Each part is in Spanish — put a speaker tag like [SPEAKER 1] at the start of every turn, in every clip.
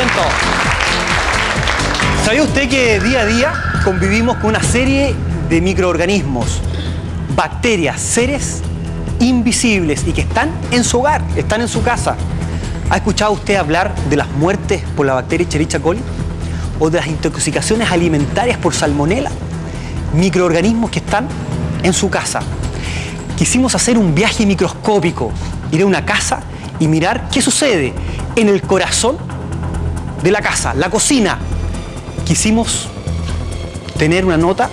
[SPEAKER 1] asiento. ¿Sabía usted que día a día convivimos con una serie de microorganismos, bacterias, seres invisibles y que están en su hogar, están en su casa? ¿Ha escuchado usted hablar de las muertes por la bacteria Escherichia coli? ¿O de las intoxicaciones alimentarias por salmonela? Microorganismos que están en su casa. Quisimos hacer un viaje microscópico, ir a una casa y mirar qué sucede en el corazón de la casa, la cocina. Quisimos tener una nota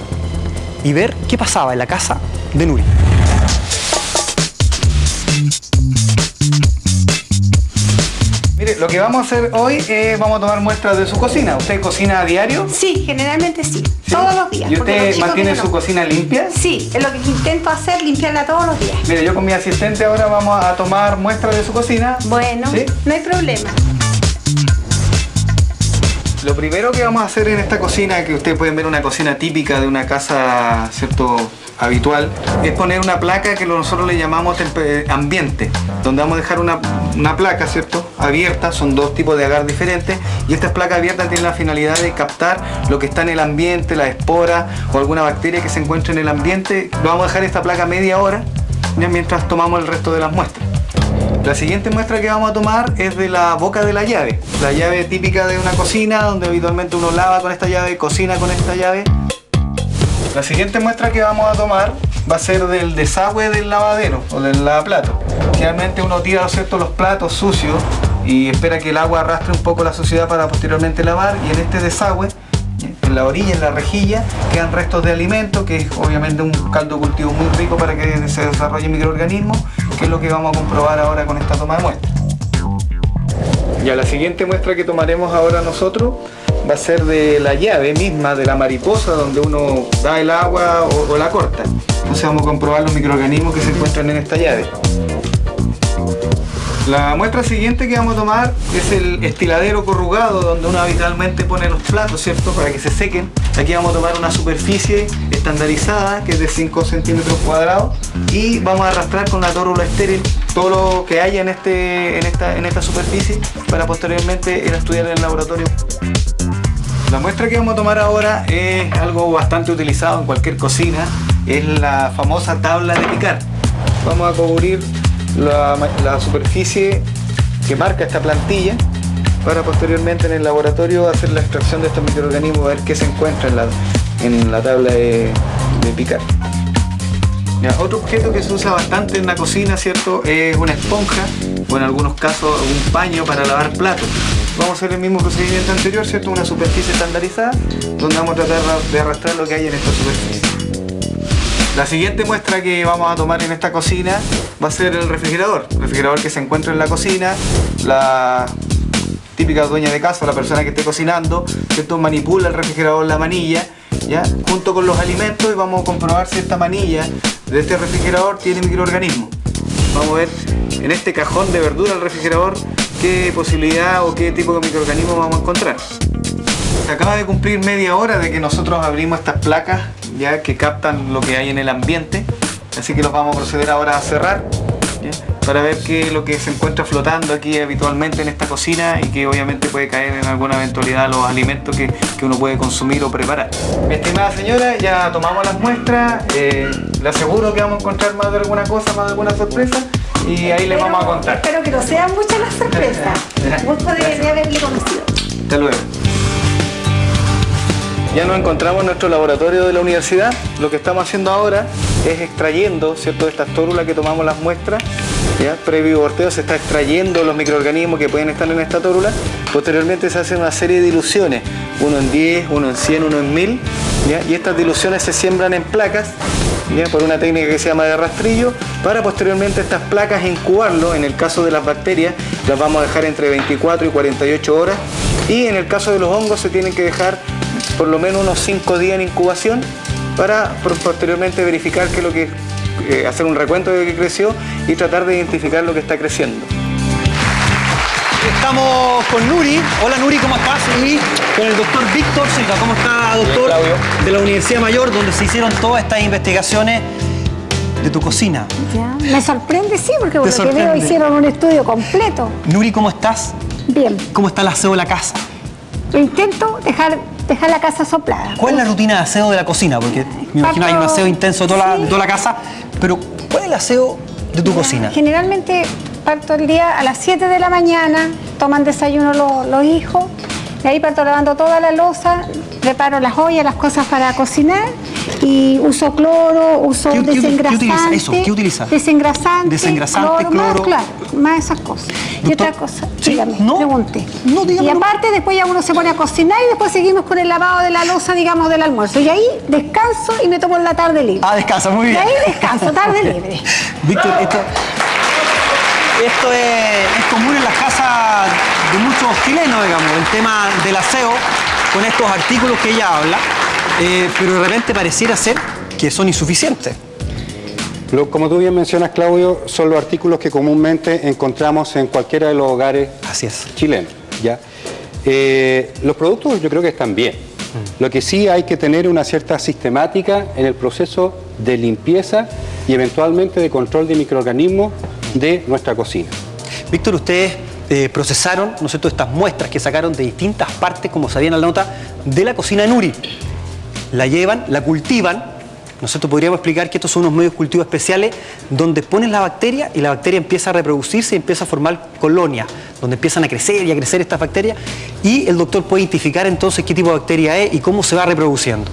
[SPEAKER 1] y ver qué pasaba en la casa de Nuri.
[SPEAKER 2] Mire, lo que vamos a hacer hoy es vamos a tomar muestras de su cocina. ¿Usted cocina a diario?
[SPEAKER 3] Sí, generalmente sí. Todos los días.
[SPEAKER 2] ¿Y usted mantiene su cocina limpia?
[SPEAKER 3] Sí, es lo que intento hacer, limpiarla todos los días.
[SPEAKER 2] Mire, yo con mi asistente ahora vamos a tomar muestras de su cocina.
[SPEAKER 3] Bueno,
[SPEAKER 2] ¿sí?
[SPEAKER 3] No hay problema.
[SPEAKER 2] Lo primero que vamos a hacer en esta cocina, que ustedes pueden ver una cocina típica de una casa, ¿cierto?, habitual, es poner una placa que nosotros le llamamos ambiente, donde vamos a dejar una placa, ¿cierto?, abierta. Son dos tipos de agar diferentes, y estas placas abiertas tienen la finalidad de captar lo que está en el ambiente, la espora o alguna bacteria que se encuentre en el ambiente. Vamos a dejar esta placa media hora mientras tomamos el resto de las muestras. La siguiente muestra que vamos a tomar es de la boca de la llave típica de una cocina, donde habitualmente uno lava con esta llave, cocina con esta llave. La siguiente muestra que vamos a tomar va a ser del desagüe del lavadero o del lavaplatos. Generalmente uno tira, ¿cierto?, los platos sucios y espera que el agua arrastre un poco la suciedad para posteriormente lavar, y en este desagüe, en la orilla, en la rejilla, quedan restos de alimento, que es obviamente un caldo de cultivo muy rico para que se desarrollen microorganismos, que es lo que vamos a comprobar ahora con esta toma de muestra. Ya, la siguiente muestra que tomaremos ahora nosotros va a ser de la llave misma, de la mariposa, donde uno da el agua o la corta. Entonces vamos a comprobar los microorganismos que se encuentran en esta llave. La muestra siguiente que vamos a tomar es el estiladero corrugado, donde uno habitualmente pone los platos, ¿cierto?, para que se sequen. Aquí vamos a tomar una superficie estandarizada que es de 5 centímetros cuadrados, y vamos a arrastrar con una tórula estéril todo lo que haya en esta superficie para posteriormente ir a estudiar en el laboratorio. La muestra que vamos a tomar ahora es algo bastante utilizado en cualquier cocina, es la famosa tabla de picar. Vamos a cubrir la superficie que marca esta plantilla para posteriormente en el laboratorio hacer la extracción de estos microorganismos, a ver qué se encuentra en la tabla de picar. Ya, otro objeto que se usa bastante en la cocina, ¿cierto?, es una esponja, o en algunos casos un paño para lavar platos. Vamos a hacer el mismo procedimiento anterior, ¿cierto?, una superficie estandarizada, donde vamos a tratar de arrastrar lo que hay en esta superficie. La siguiente muestra que vamos a tomar en esta cocina va a ser el refrigerador que se encuentra en la cocina. La típica dueña de casa, la persona que esté cocinando, ¿cierto?, manipula el refrigerador, la manilla, ¿ya?, junto con los alimentos, y vamos a comprobar si esta manilla de este refrigerador tiene microorganismos. Vamos a ver en este cajón de verdura del refrigerador qué posibilidad o qué tipo de microorganismos vamos a encontrar. Se acaba de cumplir media hora de que nosotros abrimos estas placas, ya, que captan lo que hay en el ambiente, así que los vamos a proceder ahora a cerrar, ¿ya?, para ver qué es lo que se encuentra flotando aquí habitualmente en esta cocina y que obviamente puede caer en alguna eventualidad los alimentos que uno puede consumir o preparar. Mi estimada señora, ya tomamos las muestras, le aseguro que vamos a encontrar más de alguna cosa, más de alguna sorpresa, y ahí les vamos a contar.
[SPEAKER 3] Espero que no sean muchas las sorpresas. Gusto de haberle conocido.
[SPEAKER 2] Hasta luego. Ya nos encontramos en nuestro laboratorio de la universidad. Lo que estamos haciendo ahora es extrayendo, ¿cierto?, de estas tórulas que tomamos las muestras. ¿Ya? Previo borteo se está extrayendo los microorganismos que pueden estar en esta tórula. Posteriormente se hacen una serie de diluciones, uno en 10, uno en 100, uno en 1000, ¿ya? Y estas diluciones se siembran en placas, ¿ya?, por una técnica que se llama de rastrillo, para posteriormente estas placas incubarlo. En el caso de las bacterias las vamos a dejar entre 24 y 48 horas, y en el caso de los hongos se tienen que dejar por lo menos unos 5 días en incubación para posteriormente verificar qué es lo que hacer un recuento de lo que creció y tratar de identificar lo que está creciendo.
[SPEAKER 1] Estamos con Nuri. Hola Nuri, ¿cómo estás? Y con el doctor Víctor Silva. ¿Cómo está, doctor?
[SPEAKER 2] Bien,
[SPEAKER 1] de la Universidad Mayor, donde se hicieron todas estas investigaciones de tu cocina.
[SPEAKER 3] Ya, me sorprende, sí, porque por lo que veo hicieron un estudio completo.
[SPEAKER 1] Nuri, ¿cómo estás?
[SPEAKER 3] Bien.
[SPEAKER 1] ¿Cómo está el aseo de la casa?
[SPEAKER 3] Intento dejar la casa soplada.
[SPEAKER 1] ¿Cuál es la rutina de aseo de la cocina? Porque me imagino hay un aseo intenso de toda la casa, pero ¿cuál es el aseo de tu cocina?
[SPEAKER 3] Generalmente parto el día a las 7 de la mañana, toman desayuno los hijos, y ahí parto lavando toda la loza, preparo las ollas, las cosas para cocinar, y uso cloro, uso desengrasante.
[SPEAKER 1] ¿Qué utiliza?
[SPEAKER 3] Desengrasante,
[SPEAKER 1] cloro.
[SPEAKER 3] Más esas cosas.
[SPEAKER 1] Doctor,
[SPEAKER 3] y otra cosa,
[SPEAKER 1] ¿sí?
[SPEAKER 3] dígame,
[SPEAKER 1] ¿No?
[SPEAKER 3] pregunte.
[SPEAKER 1] No, dígame,
[SPEAKER 3] y aparte después ya uno se pone a cocinar y después seguimos con el lavado de la loza, digamos, del almuerzo. Y ahí descanso y me tomo la tarde libre.
[SPEAKER 1] Ah, descansa, muy bien.
[SPEAKER 3] Y ahí descanso, tarde libre.
[SPEAKER 1] Víctor, esto es común en las casas de muchos chilenos, digamos, el tema del aseo con estos artículos que ella habla, pero de repente pareciera ser que son insuficientes.
[SPEAKER 4] Como tú bien mencionas, Claudio, son los artículos que comúnmente encontramos en cualquiera de los hogares chilenos, ¿ya? Los productos yo creo que están bien. Lo que sí hay que tener una cierta sistemática en el proceso de limpieza y eventualmente de control de microorganismos de nuestra cocina.
[SPEAKER 1] Víctor, ustedes procesaron, ¿no es cierto?, estas muestras que sacaron de distintas partes, como sabían en la nota, de la cocina de Nuri. La llevan, la cultivan, ¿no es cierto? Podríamos explicar que estos son unos medios de cultivo especiales donde ponen la bacteria y la bacteria empieza a reproducirse y empieza a formar colonias, donde empiezan a crecer y a crecer estas bacterias, y el doctor puede identificar entonces qué tipo de bacteria es y cómo se va reproduciendo.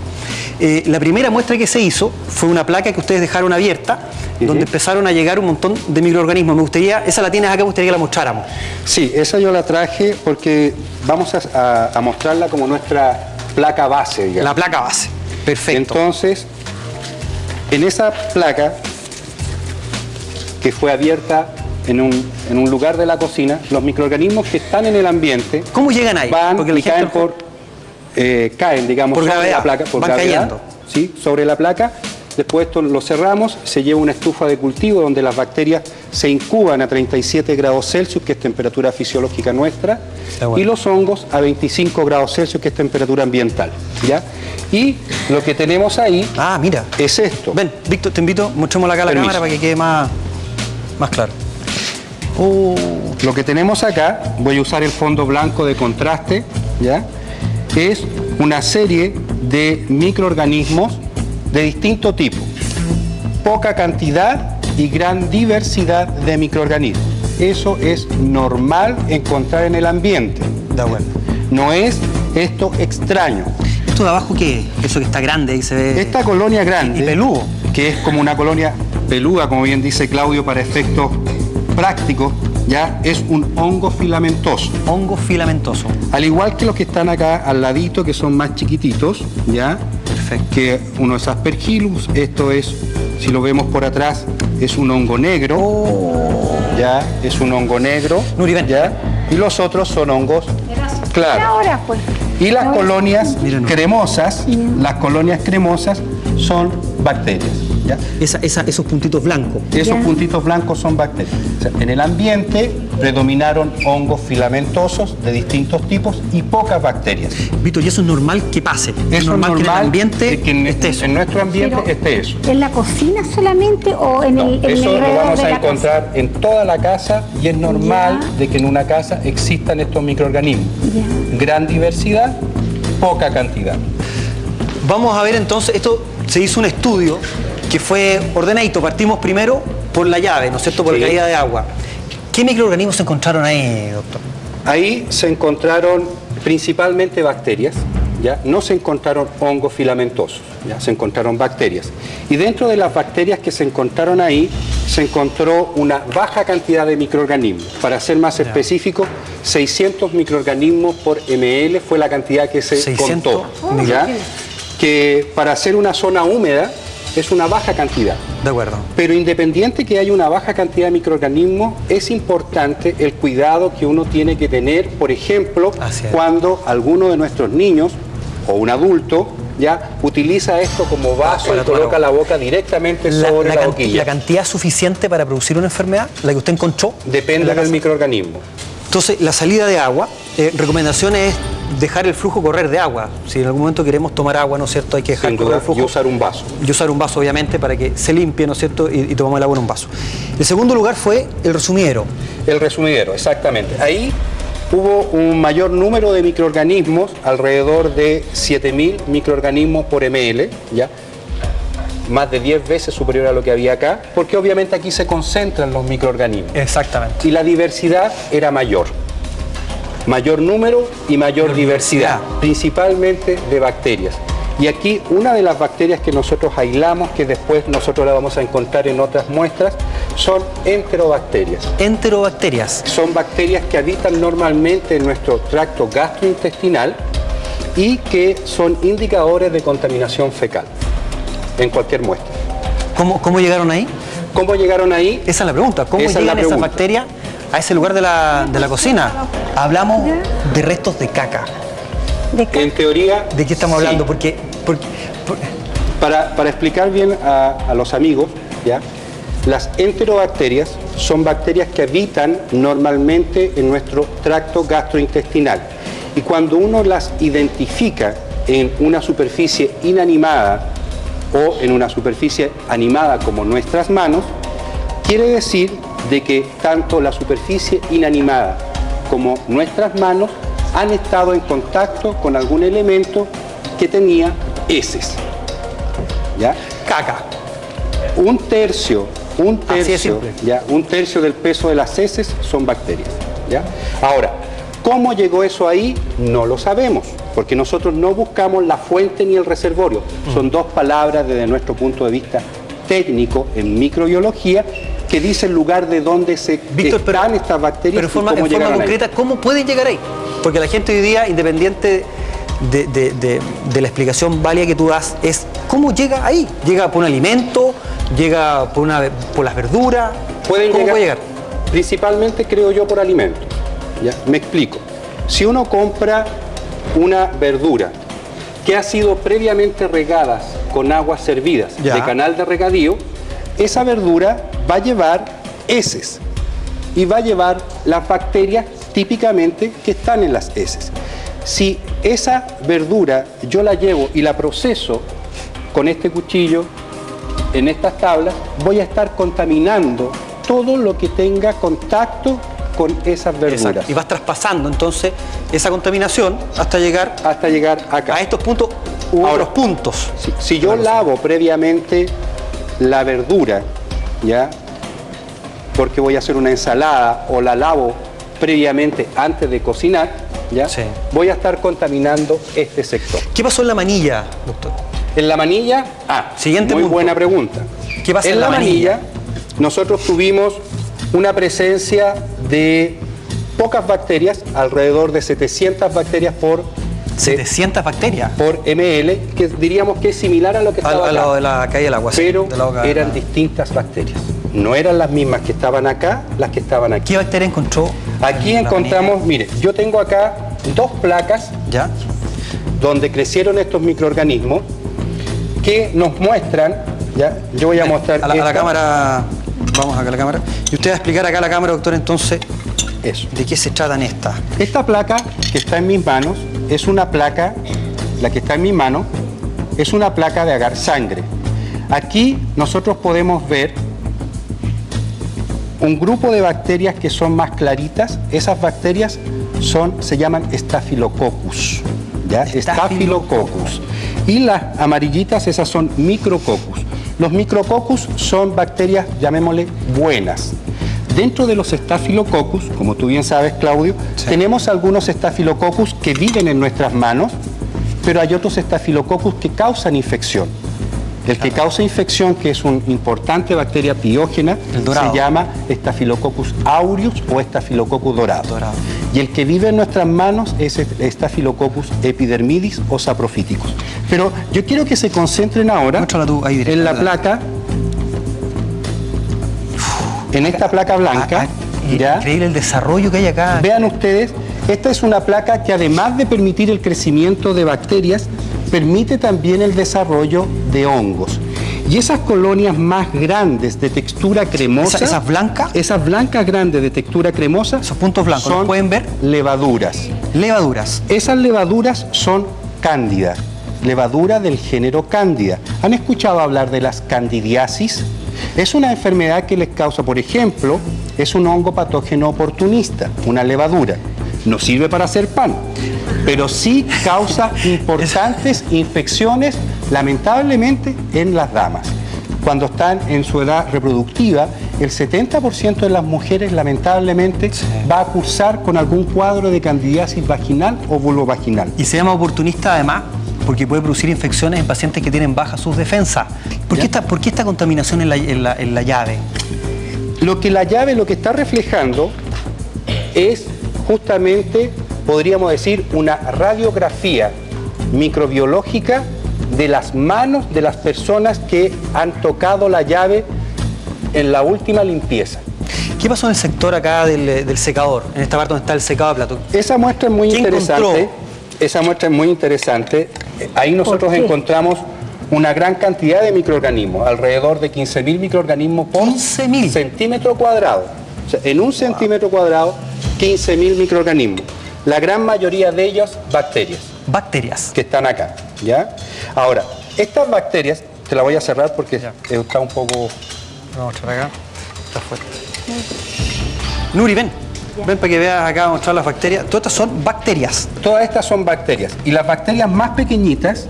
[SPEAKER 1] La primera muestra que se hizo fue una placa que ustedes dejaron abierta, donde empezaron a llegar un montón de microorganismos. Me gustaría, esa la tienes acá, me gustaría que la mostráramos.
[SPEAKER 4] Sí, esa yo la traje porque vamos a mostrarla como nuestra placa base, digamos.
[SPEAKER 1] La placa base, perfecto.
[SPEAKER 4] Entonces, en esa placa, que fue abierta en un lugar de la cocina, los microorganismos que están en el ambiente...
[SPEAKER 1] ¿Cómo llegan ahí?
[SPEAKER 4] Van y caen, digamos,
[SPEAKER 1] por
[SPEAKER 4] sobre
[SPEAKER 1] gravedad,
[SPEAKER 4] la placa, por
[SPEAKER 1] van
[SPEAKER 4] gravedad,
[SPEAKER 1] cayendo.
[SPEAKER 4] ¿sí? Sobre la placa. Después esto lo cerramos, se lleva una estufa de cultivo donde las bacterias se incuban a 37 grados Celsius, que es temperatura fisiológica nuestra, y los hongos a 25 grados Celsius, que es temperatura ambiental, ¿ya? Y lo que tenemos ahí
[SPEAKER 1] mira,
[SPEAKER 4] es esto.
[SPEAKER 1] Ven, Víctor, te invito, mostrémosla acá a la cámara para que quede más claro.
[SPEAKER 4] Lo que tenemos acá, voy a usar el fondo blanco de contraste, ¿ya? Es una serie de microorganismos de distinto tipo, poca cantidad y gran diversidad de microorganismos. Eso es normal encontrar en el ambiente.
[SPEAKER 1] De acuerdo.
[SPEAKER 4] No es esto extraño.
[SPEAKER 1] ¿Esto de abajo qué es? Eso que está grande, ahí se ve...
[SPEAKER 4] Esta colonia grande,
[SPEAKER 1] y peludo,
[SPEAKER 4] que es como una colonia peluda, como bien dice Claudio, para efectos prácticos, ya es un hongo filamentoso.
[SPEAKER 1] Hongo filamentoso.
[SPEAKER 4] Al igual que los que están acá al ladito, que son más chiquititos, ya.
[SPEAKER 1] Perfecto.
[SPEAKER 4] Que uno es Aspergillus, esto es, si lo vemos por atrás, es un hongo negro. Ya, es un hongo negro.
[SPEAKER 1] Nuri, ven.
[SPEAKER 4] Ya. Y los otros son hongos claros.
[SPEAKER 3] Ahora, pues.
[SPEAKER 4] Y las colonias cremosas, son bacterias. ¿Ya?
[SPEAKER 1] Esos puntitos blancos.
[SPEAKER 4] Esos puntitos blancos son bacterias. O sea, en el ambiente predominaron hongos filamentosos de distintos tipos y pocas bacterias.
[SPEAKER 1] Víctor, ¿y eso es normal que pase? ¿Es normal que en el ambiente esté eso?
[SPEAKER 4] En nuestro ambiente esté eso.
[SPEAKER 3] ¿En la cocina solamente o en el
[SPEAKER 4] eso lo vamos a encontrar
[SPEAKER 3] casa?
[SPEAKER 4] en toda la casa y es normal de que en una casa existan estos microorganismos. Gran diversidad, poca cantidad.
[SPEAKER 1] Vamos a ver entonces, esto se hizo un estudio que fue ordenadito. Partimos primero por la llave, ¿no es cierto?, por caída de agua. ¿Qué microorganismos se encontraron ahí, doctor?
[SPEAKER 4] Ahí se encontraron principalmente bacterias, ¿ya? No se encontraron hongos filamentosos, ¿ya? Se encontraron bacterias. Y dentro de las bacterias que se encontraron ahí, se encontró una baja cantidad de microorganismos. Para ser más específico, 600 microorganismos por ml fue la cantidad que se contó, ¿ya? Que para hacer una zona húmeda es una baja cantidad.
[SPEAKER 1] De acuerdo.
[SPEAKER 4] Pero independiente que haya una baja cantidad de microorganismos, es importante el cuidado que uno tiene que tener, por ejemplo, cuando alguno de nuestros niños o un adulto ya utiliza esto como vaso y coloca la boca directamente sobre la boquilla.
[SPEAKER 1] ¿La cantidad suficiente para producir una enfermedad, la que usted encontró?
[SPEAKER 4] Depende del microorganismo.
[SPEAKER 1] Entonces, la salida de agua, recomendación es dejar el flujo correr de agua. Si en algún momento queremos tomar agua, ¿no es cierto?, hay que dejar correr el flujo.
[SPEAKER 4] Y usar un vaso.
[SPEAKER 1] Y usar un vaso, obviamente, para que se limpie, ¿no es cierto?, y tomamos el agua en un vaso. El segundo lugar fue el resumidero.
[SPEAKER 4] El resumidero, exactamente. Ahí hubo un mayor número de microorganismos, alrededor de 7.000 microorganismos por ml, ¿ya? Más de 10 veces superior a lo que había acá, porque obviamente aquí se concentran los microorganismos.
[SPEAKER 1] Exactamente.
[SPEAKER 4] Y la diversidad era mayor. Mayor número y mayor diversidad, principalmente de bacterias. Y aquí una de las bacterias que nosotros aislamos, que después nosotros la vamos a encontrar en otras muestras, son enterobacterias.
[SPEAKER 1] Enterobacterias.
[SPEAKER 4] Son bacterias que habitan normalmente en nuestro tracto gastrointestinal y que son indicadores de contaminación fecal en cualquier muestra.
[SPEAKER 1] ¿Cómo llegaron ahí?
[SPEAKER 4] ¿Cómo llegaron ahí?
[SPEAKER 1] Esa es la pregunta. ¿Cómo llegan esas bacterias a ese lugar de la cocina? Hablamos de restos de caca.
[SPEAKER 4] En teoría...
[SPEAKER 1] ¿De qué estamos hablando?
[SPEAKER 4] Sí.
[SPEAKER 1] Porque
[SPEAKER 4] para explicar bien a los amigos, ¿ya? Las enterobacterias son bacterias que habitan normalmente en nuestro tracto gastrointestinal. Y cuando uno las identifica en una superficie inanimada o en una superficie animada como nuestras manos, quiere decir de que tanto la superficie inanimada como nuestras manos han estado en contacto con algún elemento que tenía heces. ¿Ya?
[SPEAKER 1] Caca.
[SPEAKER 4] Un tercio del peso de las heces son bacterias. ¿Ya? Ahora, ¿cómo llegó eso ahí? No lo sabemos, porque nosotros no buscamos la fuente ni el reservorio. Son dos palabras desde nuestro punto de vista técnico en microbiología que dice el lugar de donde están estas bacterias.
[SPEAKER 1] Pero en forma concreta, ¿cómo pueden llegar ahí? Porque la gente hoy día, independiente de la explicación válida que tú das, es ¿cómo llega ahí? ¿Llega por un alimento? ¿Llega por las verduras? ¿Cómo puede llegar?
[SPEAKER 4] Principalmente, creo yo, por alimento. ¿Ya? Me explico. Si uno compra una verdura que ha sido previamente regada con aguas servidas de canal de regadío, esa verdura va a llevar heces y va a llevar las bacterias típicamente que están en las heces. Si esa verdura yo la llevo y la proceso con este cuchillo en estas tablas, voy a estar contaminando todo lo que tenga contacto con esas verduras.
[SPEAKER 1] Exacto. Y vas traspasando entonces esa contaminación hasta llegar
[SPEAKER 4] acá.
[SPEAKER 1] A estos puntos u otros puntos.
[SPEAKER 4] Si yo lavo previamente la verdura, ¿ya? Porque voy a hacer una ensalada o la lavo previamente antes de cocinar, ¿ya? Sí. Voy a estar contaminando este sector.
[SPEAKER 1] ¿Qué pasó en la manilla, doctor?
[SPEAKER 4] En la manilla,
[SPEAKER 1] siguiente
[SPEAKER 4] muy
[SPEAKER 1] punto.
[SPEAKER 4] Buena pregunta.
[SPEAKER 1] ¿Qué pasa en la manilla?
[SPEAKER 4] Nosotros tuvimos una presencia de pocas bacterias, alrededor de 700 bacterias por
[SPEAKER 1] 700 bacterias
[SPEAKER 4] por ml, que diríamos que es similar a lo que estaba acá,
[SPEAKER 1] de la caída del agua,
[SPEAKER 4] pero eran distintas bacterias. No eran las mismas que estaban acá, las que estaban aquí.
[SPEAKER 1] ¿Qué bacteria encontró?
[SPEAKER 4] Aquí encontramos, mire, yo tengo acá dos placas donde crecieron estos microorganismos que nos muestran, ¿ya? Yo voy a mostrar
[SPEAKER 1] a la cámara, vamos acá a la cámara, y usted va a explicar acá a la cámara, doctor, entonces,
[SPEAKER 4] eso.
[SPEAKER 1] ¿De qué se tratan estas?
[SPEAKER 4] Esta placa que está en mis manos es una placa, la que está en mi mano, es una placa de agar sangre. Aquí nosotros podemos ver un grupo de bacterias que son más claritas. Esas bacterias se llaman Staphylococcus, ¿ya? Staphylococcus. Y las amarillitas, esas son Micrococcus. Los Micrococcus son bacterias, llamémosle, buenas. Dentro de los Staphylococcus, como tú bien sabes, Claudio, tenemos algunos Staphylococcus que viven en nuestras manos, pero hay otros Staphylococcus que causan infección. El que causa infección, que es una importante bacteria piógena, se llama Staphylococcus aureus o Staphylococcus dorado. Y el que vive en nuestras manos es Staphylococcus epidermidis o saprophyticus. Pero yo quiero que se concentren ahora en la placa, en esta placa blanca.
[SPEAKER 1] Increíble el desarrollo que hay acá.
[SPEAKER 4] Vean ustedes, esta es una placa que además de permitir el crecimiento de bacterias, permite también el desarrollo de hongos. Y esas colonias más grandes de textura cremosa...
[SPEAKER 1] ¿Esas blancas?
[SPEAKER 4] Esas blancas grandes de textura cremosa...
[SPEAKER 1] Esos puntos blancos, ¿los pueden ver?
[SPEAKER 4] Levaduras.
[SPEAKER 1] Levaduras.
[SPEAKER 4] Esas levaduras son cándidas. Levadura del género cándida. ¿Han escuchado hablar de las candidiasis? Es una enfermedad que les causa, por ejemplo, es un hongo patógeno oportunista, una levadura. No sirve para hacer pan, pero sí causa importantes infecciones, lamentablemente, en las damas. Cuando están en su edad reproductiva, el 70% de las mujeres, lamentablemente, va a cursar con algún cuadro de candidiasis vaginal o vulvovaginal.
[SPEAKER 1] Y se llama oportunista además porque puede producir infecciones en pacientes que tienen bajas sus defensas. ¿Por qué esta contaminación en la llave?
[SPEAKER 4] Lo que la llave lo que está reflejando es justamente, podríamos decir, una radiografía microbiológica de las manos de las personas que han tocado la llave en la última limpieza.
[SPEAKER 1] ¿Qué pasó en el sector acá del secador? En esta parte donde está el secado de plato.
[SPEAKER 4] Esa muestra es muy interesante. Esa muestra es muy interesante. Ahí nosotros encontramos una gran cantidad de microorganismos, alrededor de 15.000 microorganismos por centímetro cuadrado. O sea, en un centímetro cuadrado, 15.000 microorganismos. La gran mayoría de ellos, bacterias.
[SPEAKER 1] Bacterias.
[SPEAKER 4] Que están acá, ¿ya? Ahora, estas bacterias, te la voy a cerrar porque está un poco...
[SPEAKER 1] Vamos a mostrar acá. Está fuerte. Nuri, ven. Ven para que veas acá, vamos a mostrar las bacterias. Todas estas son bacterias.
[SPEAKER 4] Todas estas son bacterias. Y las bacterias más pequeñitas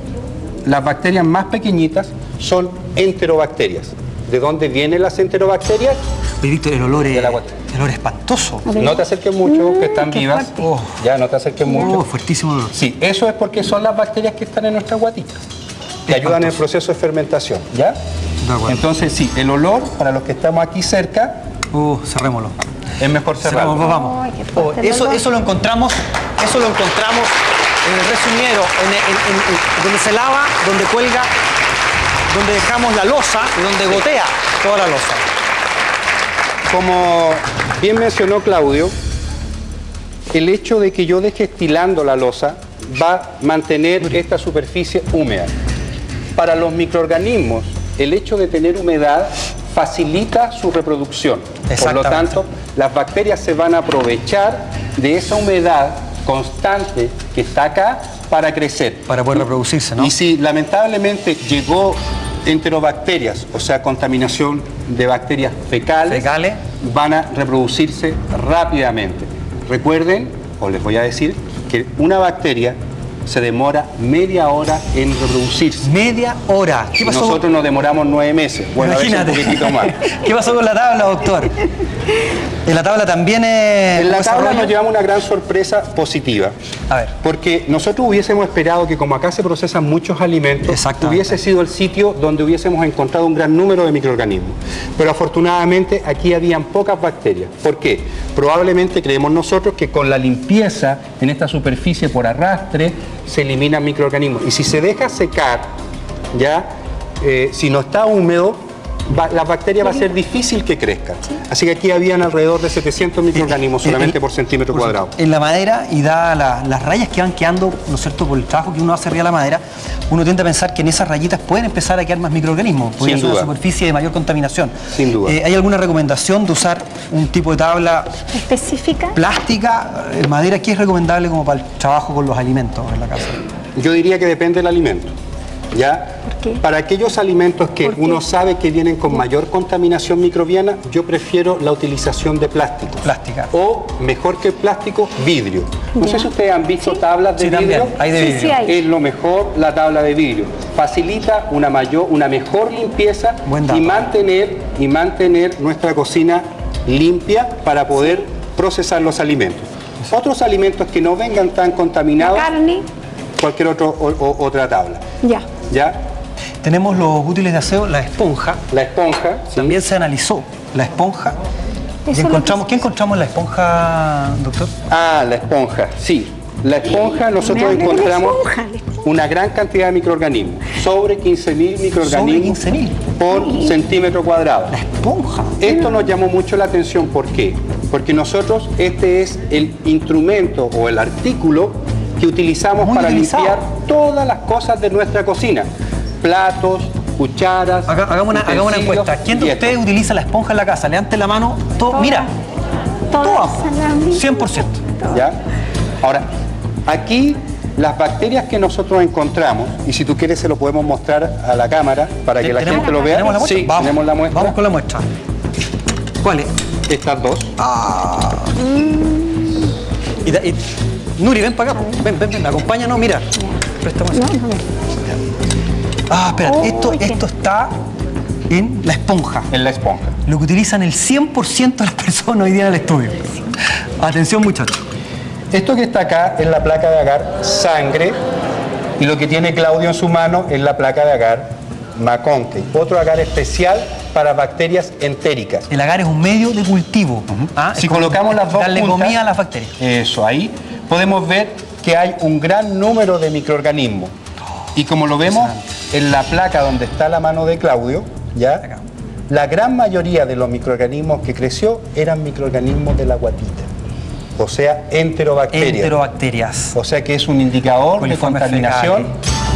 [SPEAKER 4] son enterobacterias. ¿De dónde vienen las enterobacterias?
[SPEAKER 1] Oye, Víctor, el olor es espantoso.
[SPEAKER 4] No te acerques mucho, que están vivas. Ya, no te acerques mucho.
[SPEAKER 1] Fuertísimo olor.
[SPEAKER 4] Sí, eso es porque son las bacterias que están en nuestras guatitas, que ayudan en el proceso de fermentación, ¿ya? Entonces, sí, el olor, para los que estamos aquí cerca...
[SPEAKER 1] cerrémoslo.
[SPEAKER 4] Es mejor cerrarlo.
[SPEAKER 1] Vamos. Eso lo encontramos en el resumidero, donde se lava, donde cuelga, donde dejamos la loza y donde gotea toda la loza.
[SPEAKER 4] Como bien mencionó Claudio, el hecho de que yo deje estilando la loza va a mantener esta superficie húmeda. Para los microorganismos, el hecho de tener humedad facilita su reproducción. Por lo tanto, las bacterias se van a aprovechar de esa humedad constante que está acá para crecer.
[SPEAKER 1] Para poder reproducirse, ¿no?
[SPEAKER 4] Y si lamentablemente llegó enterobacterias, o sea, contaminación de bacterias fecales, van a reproducirse rápidamente. Recuerden, o les voy a decir, que una bacteria se demora media hora en reproducirse.
[SPEAKER 1] ¿Media hora? ¿Qué pasó?
[SPEAKER 4] Nosotros nos demoramos 9 meses. Bueno,
[SPEAKER 1] imagínate.
[SPEAKER 4] A veces un poquitito más.
[SPEAKER 1] ¿Qué pasó con la tabla, doctor? En la tabla también es...
[SPEAKER 4] En la tabla nos llevamos una gran sorpresa positiva.
[SPEAKER 1] A ver.
[SPEAKER 4] Porque nosotros hubiésemos esperado que, como acá se procesan muchos alimentos, hubiese sido el sitio donde hubiésemos encontrado un gran número de microorganismos. Pero afortunadamente aquí habían pocas bacterias. ¿Por qué? Probablemente creemos nosotros que con la limpieza en esta superficie por arrastre se eliminan microorganismos. Y si se deja secar, ya, si no está húmedo, la bacteria va a ser difícil que crezca. Así que aquí habían alrededor de 700 microorganismos solamente por centímetro cuadrado.
[SPEAKER 1] En la madera, y dadas las rayas que van quedando, ¿no es cierto?, por el trabajo que uno hace arriba de la madera, uno tiende a pensar que en esas rayitas pueden empezar a quedar más microorganismos. Podría ser una superficie de mayor contaminación.
[SPEAKER 4] Sin duda.
[SPEAKER 1] ¿Hay alguna recomendación de usar un tipo de tabla
[SPEAKER 3] específica?
[SPEAKER 1] Plástica, madera? ¿Qué es recomendable como para el trabajo con los alimentos en la casa?
[SPEAKER 4] Yo diría que depende del alimento. ¿Ya?
[SPEAKER 3] ¿Por qué?
[SPEAKER 4] Para aquellos alimentos que uno sabe que vienen con mayor contaminación microbiana, yo prefiero la utilización de plástico.
[SPEAKER 1] Plástica.
[SPEAKER 4] O, mejor que el plástico, vidrio. No sé si ustedes han visto tablas de vidrio.
[SPEAKER 1] Hay de vidrio.
[SPEAKER 3] Sí, hay.
[SPEAKER 4] Es lo mejor la tabla de vidrio. Facilita una mejor limpieza y mantener nuestra cocina limpia para poder procesar los alimentos. Otros alimentos que no vengan tan contaminados,
[SPEAKER 3] la carne,
[SPEAKER 4] cualquier otra tabla. ¿Ya?
[SPEAKER 1] Tenemos los útiles de aseo, la esponja.
[SPEAKER 4] La esponja.
[SPEAKER 1] También se analizó la esponja. ¿Qué encontramos en la esponja, doctor?
[SPEAKER 4] Ah, la esponja, sí. La esponja, nosotros encontramos una gran cantidad de microorganismos. Sobre 15.000 microorganismos por centímetro cuadrado.
[SPEAKER 1] La esponja.
[SPEAKER 4] Esto nos llamó mucho la atención. ¿Por qué? Porque nosotros, este es el instrumento o el artículo que utilizamos para limpiar todas las cosas de nuestra cocina. Platos, cucharas.
[SPEAKER 1] Hagamos una encuesta. ¿Quién de ustedes utiliza la esponja en la casa? Levante la mano. Mira. Todas. 100%.
[SPEAKER 4] ¿Ya? Ahora, aquí las bacterias que nosotros encontramos, y si tú quieres se lo podemos mostrar a la cámara para que la gente lo vea.
[SPEAKER 1] ¿Tenemos la muestra?
[SPEAKER 4] Sí, tenemos la muestra.
[SPEAKER 1] Vamos con la muestra. ¿Cuál es?
[SPEAKER 4] Estas dos.
[SPEAKER 1] Nuri, ven para acá. Ven, acompáñanos, mira. Préstame eso. Ah, espera, esto está en la esponja.
[SPEAKER 4] En la esponja.
[SPEAKER 1] Lo que utilizan el 100% de las personas hoy día en el estudio. Atención, muchachos.
[SPEAKER 4] Esto que está acá es la placa de agar sangre, y lo que tiene Claudio en su mano es la placa de agar McConkey, otro agar especial para bacterias entéricas.
[SPEAKER 1] El agar es un medio de cultivo.
[SPEAKER 4] Si colocamos las dos
[SPEAKER 1] darle
[SPEAKER 4] puntas,
[SPEAKER 1] comida a las bacterias.
[SPEAKER 4] Eso, ahí podemos ver que hay un gran número de microorganismos. Y como lo vemos en la placa donde está la mano de Claudio, ¿ya?
[SPEAKER 1] Acá.
[SPEAKER 4] La gran mayoría de los microorganismos que creció eran microorganismos de la guatita, o sea, enterobacterias.
[SPEAKER 1] Enterobacterias.
[SPEAKER 4] O sea que es un indicador
[SPEAKER 1] Coliformes
[SPEAKER 4] de contaminación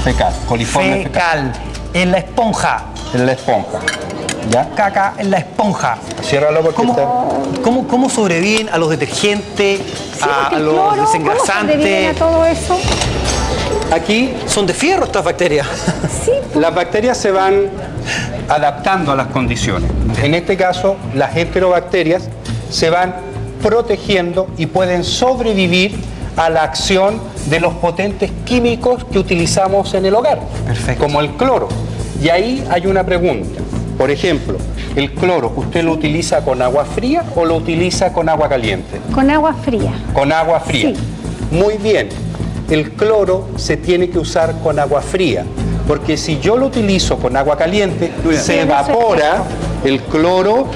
[SPEAKER 4] fecal. Coliformes
[SPEAKER 1] Fecal. En la esponja.
[SPEAKER 4] en la esponja. ¿Ya?
[SPEAKER 1] Caca en la esponja.
[SPEAKER 4] Ciérralo porque está...
[SPEAKER 1] ¿Cómo sobreviven a los detergentes,
[SPEAKER 3] Sí, porque
[SPEAKER 1] a
[SPEAKER 3] el
[SPEAKER 1] los
[SPEAKER 3] cloro, ¿cómo sobreviven
[SPEAKER 1] desengrasantes?
[SPEAKER 3] a todo eso?
[SPEAKER 4] Aquí
[SPEAKER 1] Son de fierro estas bacterias.
[SPEAKER 3] Sí,
[SPEAKER 4] las bacterias se van adaptando a las condiciones. En este caso, las enterobacterias se van protegiendo y pueden sobrevivir a la acción de los potentes químicos que utilizamos en el hogar,
[SPEAKER 1] Perfecto.
[SPEAKER 4] como el cloro. Y ahí hay una pregunta. Por ejemplo, el cloro, ¿usted lo utiliza con agua fría o lo utiliza con agua caliente?
[SPEAKER 3] con agua fría.
[SPEAKER 4] Con agua fría.
[SPEAKER 3] Sí.
[SPEAKER 4] Muy bien. El cloro se tiene que usar con agua fría, porque si yo lo utilizo con agua caliente, se evapora el cloro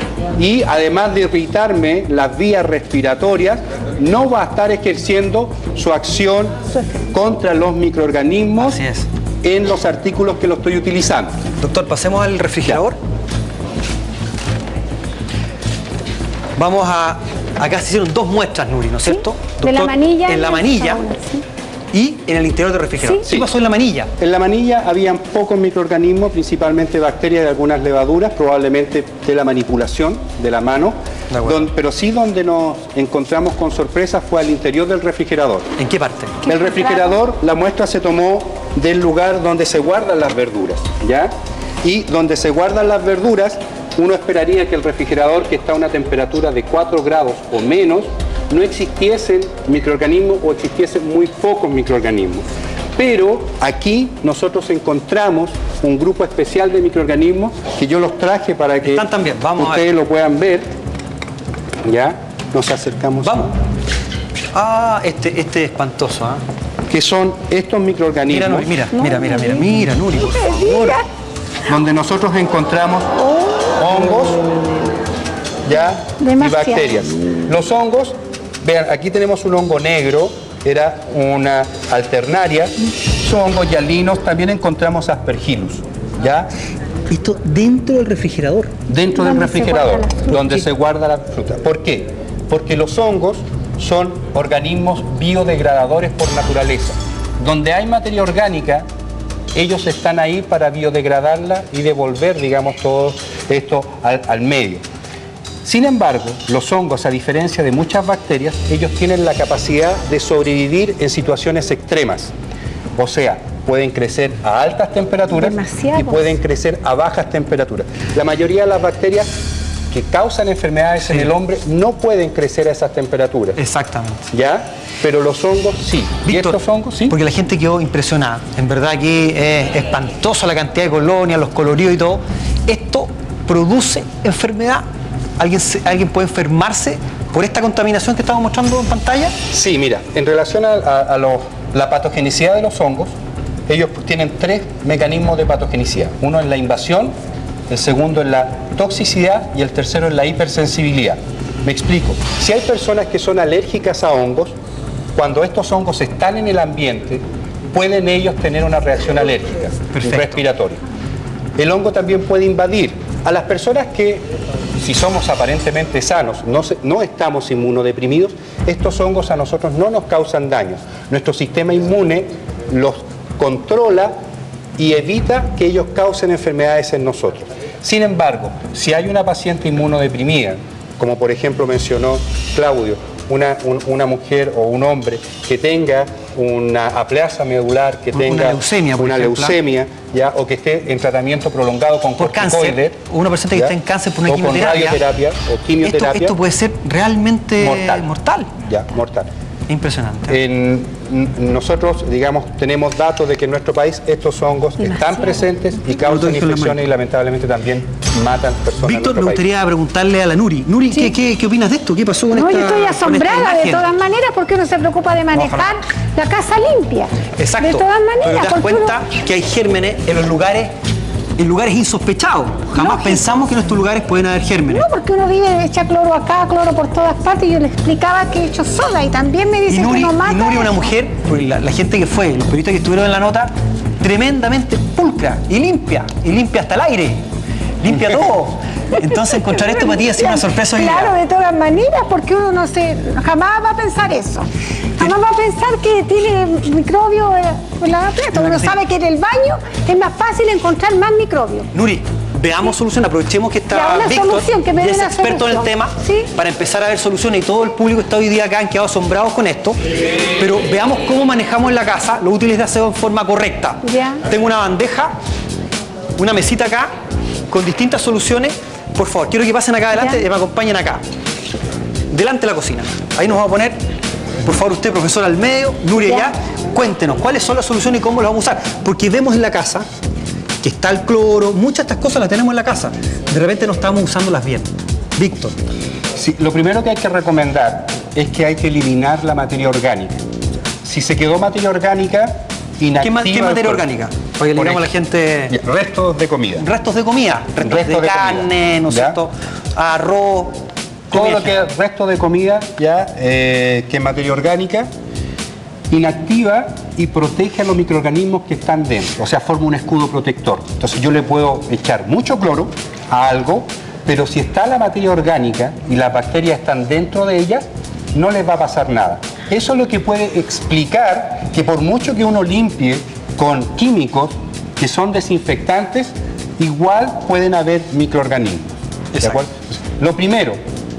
[SPEAKER 4] y además de irritarme las vías respiratorias, no va a estar ejerciendo su acción contra los microorganismos
[SPEAKER 1] Así es.
[SPEAKER 4] en los artículos que lo estoy utilizando.
[SPEAKER 1] Doctor, pasemos al refrigerador. Vamos a... Acá se hicieron 2 muestras, Nuri, ¿no es cierto?
[SPEAKER 3] De la
[SPEAKER 1] Doctor,
[SPEAKER 3] manilla.
[SPEAKER 1] En la manilla
[SPEAKER 3] Sí.
[SPEAKER 1] y en el interior del refrigerador.
[SPEAKER 3] Sí.
[SPEAKER 1] ¿Qué pasó en la manilla?
[SPEAKER 4] En la manilla habían pocos microorganismos, principalmente bacterias de algunas levaduras, probablemente de la manipulación de la mano,
[SPEAKER 1] De acuerdo.
[SPEAKER 4] pero sí donde nos encontramos con sorpresa fue al interior del refrigerador.
[SPEAKER 1] ¿En qué parte?
[SPEAKER 4] El refrigerador, la muestra se tomó del lugar donde se guardan las verduras, ¿ya? Y donde se guardan las verduras, uno esperaría que el refrigerador, que está a una temperatura de 4 grados o menos, no existiesen microorganismos o existiesen muy pocos microorganismos. Pero aquí nosotros encontramos un grupo especial de microorganismos que yo los traje para que
[SPEAKER 1] Están también, vamos a
[SPEAKER 4] ustedes
[SPEAKER 1] ver.
[SPEAKER 4] lo puedan ver. ¿Ya? Nos acercamos.
[SPEAKER 1] Vamos. Ah, este es espantoso, ¿ah?
[SPEAKER 4] Que son estos microorganismos.
[SPEAKER 1] Mira, Nuri, mira, Nuri, por favor.
[SPEAKER 4] Donde nosotros encontramos hongos, ¿ya?
[SPEAKER 3] Demasiado.
[SPEAKER 4] Y bacterias. Los hongos, vean, aquí tenemos un hongo negro, era una alternaria. Son hongos yalinos, también encontramos aspergillus, ¿ya?
[SPEAKER 1] Esto dentro del refrigerador.
[SPEAKER 4] Dentro del
[SPEAKER 3] Donde se
[SPEAKER 4] refrigerador,
[SPEAKER 3] guarda la fruta.
[SPEAKER 4] donde se guarda la fruta. ¿Por qué? Porque los hongos son organismos biodegradadores por naturaleza. Donde hay materia orgánica, ellos están ahí para biodegradarla y devolver, digamos, todo esto al medio. Sin embargo, los hongos, a diferencia de muchas bacterias, ellos tienen la capacidad de sobrevivir en situaciones extremas. O sea, pueden crecer a altas temperaturas
[SPEAKER 3] Demasiados.
[SPEAKER 4] y pueden crecer a bajas temperaturas. La mayoría de las bacterias que causan enfermedades en el hombre no pueden crecer a esas temperaturas.
[SPEAKER 1] Exactamente.
[SPEAKER 4] ¿Ya? Pero los hongos sí. ¿Y
[SPEAKER 1] Víctor,
[SPEAKER 4] estos hongos sí?
[SPEAKER 1] porque la gente quedó impresionada. En verdad que es espantoso la cantidad de colonias, los coloridos y todo. Esto produce enfermedad. ¿Alguien puede enfermarse por esta contaminación que estamos mostrando en pantalla?
[SPEAKER 4] Sí, mira, en relación a la patogenicidad de los hongos, ellos tienen 3 mecanismos de patogenicidad. Uno es la invasión, el segundo es la toxicidad y el tercero es la hipersensibilidad. Me explico. Si hay personas que son alérgicas a hongos, cuando estos hongos están en el ambiente, pueden ellos tener una reacción alérgica respiratoria. El hongo también puede invadir a las personas que, si somos aparentemente sanos, no estamos inmunodeprimidos, estos hongos a nosotros no nos causan daño. Nuestro sistema inmune los controla y evita que ellos causen enfermedades en nosotros. Sin embargo, si hay una paciente inmunodeprimida, como por ejemplo mencionó Claudio, una mujer o un hombre que tenga una aplasia medular, que tenga
[SPEAKER 1] una leucemia,
[SPEAKER 4] ¿ya? O que esté en tratamiento prolongado con
[SPEAKER 1] por
[SPEAKER 4] corticoides,
[SPEAKER 1] cáncer, una persona que
[SPEAKER 4] ¿ya?
[SPEAKER 1] está en cáncer por una
[SPEAKER 4] o con
[SPEAKER 1] quimioterapia.
[SPEAKER 4] radioterapia o quimioterapia.
[SPEAKER 1] Esto puede ser realmente mortal.
[SPEAKER 4] Ya, mortal.
[SPEAKER 1] Impresionante.
[SPEAKER 4] Nosotros, digamos, tenemos datos de que en nuestro país estos hongos están presentes y causan infecciones y lamentablemente también matan personas.
[SPEAKER 1] Víctor, me gustaría preguntarle a la Nuri. Nuri, ¿qué opinas de esto? ¿Qué pasó con esta?
[SPEAKER 3] No, yo estoy asombrada de todas maneras porque uno se preocupa de manejar la casa limpia.
[SPEAKER 1] Exacto.
[SPEAKER 3] De todas maneras.
[SPEAKER 1] Pero te das cuenta que hay gérmenes en los lugares, insospechados. Jamás pensamos que en estos lugares pueden haber gérmenes.
[SPEAKER 3] No, porque uno vive, echa cloro acá, cloro por todas partes, y yo le explicaba que he hecho soda y también me dicen que no mata.
[SPEAKER 1] Y Nuri, una mujer, la gente que fue, los periodistas que estuvieron en la nota, tremendamente pulcra y limpia hasta el aire, limpia todo. Entonces encontrar esto para ti ha sido una sorpresa.
[SPEAKER 3] Claro, de todas maneras, porque uno jamás va a pensar eso. Jamás va a pensar que tiene microbios en la plata. Uno sabe que en el baño es más fácil encontrar más microbios.
[SPEAKER 1] Nuri, veamos solución, aprovechemos que está Víctor, que es experto en el tema, para empezar a ver soluciones, y todo el público está hoy día acá, han quedado asombrados con esto, pero veamos cómo manejamos en la casa los útiles de aseo en forma correcta. Tengo una bandeja, una mesita acá, con distintas soluciones. Por favor, quiero que pasen acá adelante y me acompañen acá. Delante de la cocina. Ahí nos vamos a poner, por favor, usted, profesor, al medio, Nuri allá. Cuéntenos cuáles son las soluciones y cómo las vamos a usar. Porque vemos en la casa que está el cloro, muchas de estas cosas las tenemos en la casa. De repente no estamos usándolas bien. Víctor.
[SPEAKER 4] Sí, lo primero que hay que recomendar es que hay que eliminar la materia orgánica. Si se quedó materia orgánica inactiva...
[SPEAKER 1] ¿Qué materia orgánica? Porque le digamos a la gente...
[SPEAKER 4] Restos de comida.
[SPEAKER 1] Restos de comida. Restos de carne, ¿no es cierto? Arroz.
[SPEAKER 4] Todo lo que es resto de comida, que es materia orgánica, inactiva y protege a los microorganismos que están dentro. O sea, forma un escudo protector. Entonces yo le puedo echar mucho cloro a algo, pero si está la materia orgánica y las bacterias están dentro de ellas, no les va a pasar nada. Eso es lo que puede explicar que por mucho que uno limpie con químicos que son desinfectantes, igual pueden haber microorganismos. ¿De acuerdo? Lo primero,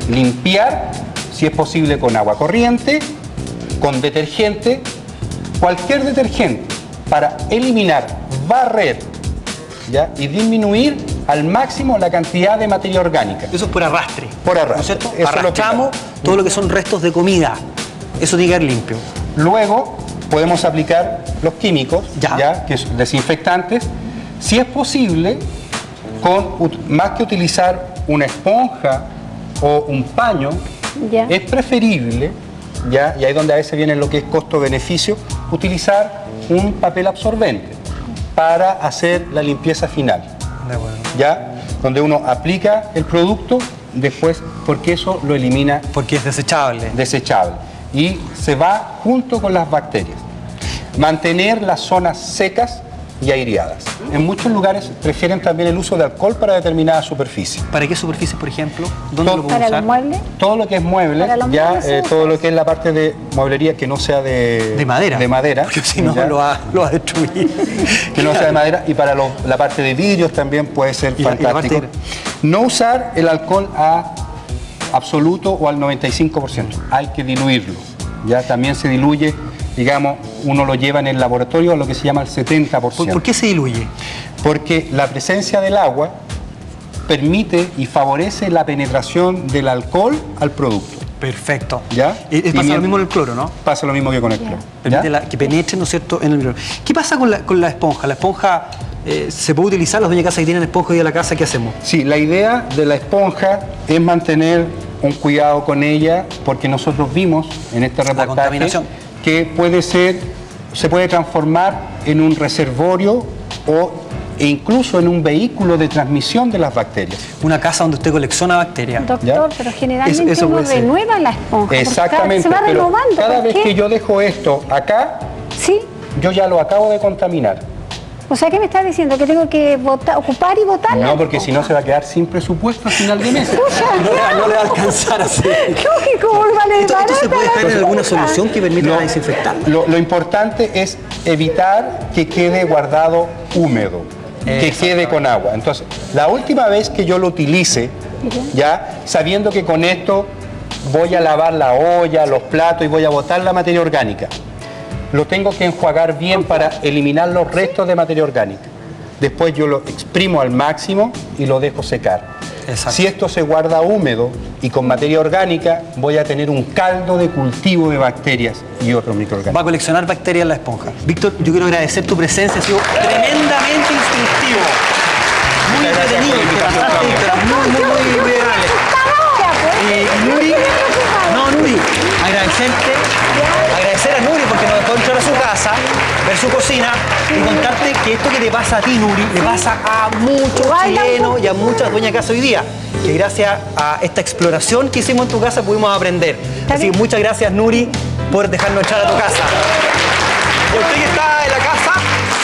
[SPEAKER 4] limpiar, si es posible, con agua corriente, con detergente, cualquier detergente, para eliminar, barrer y disminuir al máximo la cantidad de materia orgánica.
[SPEAKER 1] Eso es por arrastre.
[SPEAKER 4] Por arrastre.
[SPEAKER 1] ¿No es cierto? Arrastramos todo lo que son restos de comida. Eso tiene que quedar limpio.
[SPEAKER 4] Luego podemos aplicar los químicos, que son desinfectantes, si es posible, más que utilizar una esponja o un paño, es preferible, y ahí es donde a veces viene lo que es costo-beneficio, utilizar un papel absorbente para hacer la limpieza final. Donde uno aplica el producto, después, porque eso lo elimina.
[SPEAKER 1] Porque es desechable.
[SPEAKER 4] Desechable. Y se va junto con las bacterias. Mantener las zonas secas y aireadas. En muchos lugares prefieren también el uso de alcohol para determinadas superficies.
[SPEAKER 1] ¿Para qué superficies, por ejemplo? ¿Dónde lo puedo usar?
[SPEAKER 3] ¿Para los muebles?
[SPEAKER 4] Todo lo que es muebles, todo lo que es la parte de mueblería que no sea de
[SPEAKER 1] madera.
[SPEAKER 4] De madera.
[SPEAKER 1] Porque si no lo va a destruir.
[SPEAKER 4] Que no sea de madera. Y para la parte de vidrios también puede ser fantástico. No usar el alcohol a absoluto o al 95%. Hay que diluirlo. También se diluye, digamos, uno lo lleva en el laboratorio a lo que se llama el 70%.
[SPEAKER 1] ¿Por qué se diluye?
[SPEAKER 4] Porque la presencia del agua permite y favorece la penetración del alcohol al producto.
[SPEAKER 1] Perfecto. Pasa lo mismo con el cloro, ¿no?
[SPEAKER 4] Pasa lo mismo que con el cloro.
[SPEAKER 1] Permite que penetre, ¿no es cierto?, en el cloro. ¿Qué pasa con la esponja? ¿La esponja se puede utilizar? Los dueños de casa que tienen esponja hoy en la casa, ¿qué hacemos?
[SPEAKER 4] Sí, la idea de la esponja es mantener un cuidado con ella, porque nosotros vimos en este reportaje que se puede transformar en un reservorio e incluso en un vehículo de transmisión de las bacterias.
[SPEAKER 1] Una casa donde usted colecciona bacterias.
[SPEAKER 3] Doctor, pero generalmente uno renueva la esponja.
[SPEAKER 4] Exactamente,
[SPEAKER 3] se va renovando.
[SPEAKER 4] Cada vez que yo dejo esto acá, yo ya lo acabo de contaminar.
[SPEAKER 3] O sea, ¿qué me estás diciendo? ¿Que tengo que ocupar y botarla?
[SPEAKER 4] No, porque si no se va a quedar sin presupuesto a final de mes.
[SPEAKER 1] No le va a alcanzar así. ¿Esto se puede traer en alguna solución que permita desinfectar?
[SPEAKER 4] Lo importante es evitar que quede guardado húmedo, que quede con agua. Entonces, la última vez que yo lo utilice, sabiendo que con esto voy a lavar la olla, los platos y voy a botar la materia orgánica, lo tengo que enjuagar bien para eliminar los restos de materia orgánica. Después yo lo exprimo al máximo y lo dejo secar.
[SPEAKER 1] Exacto.
[SPEAKER 4] Si esto se guarda húmedo y con materia orgánica, voy a tener un caldo de cultivo de bacterias y otros microorganismos.
[SPEAKER 1] Va a coleccionar bacterias en la esponja. Víctor, yo quiero agradecer tu presencia, ha sido tremendamente instructivo. Muy entretenido, te pasaste, Víctor, muy agradable. Nuri, Nuri, agradecer a Nuri porque nos dejó entrar a su casa, ver su cocina y contarte que esto que te pasa a ti, Nuri, le pasa a muchos chilenos y a muchas dueñas de casa hoy día, que gracias a esta exploración que hicimos en tu casa pudimos aprender. Así que muchas gracias, Nuri, por dejarnos entrar a tu casa. Usted que está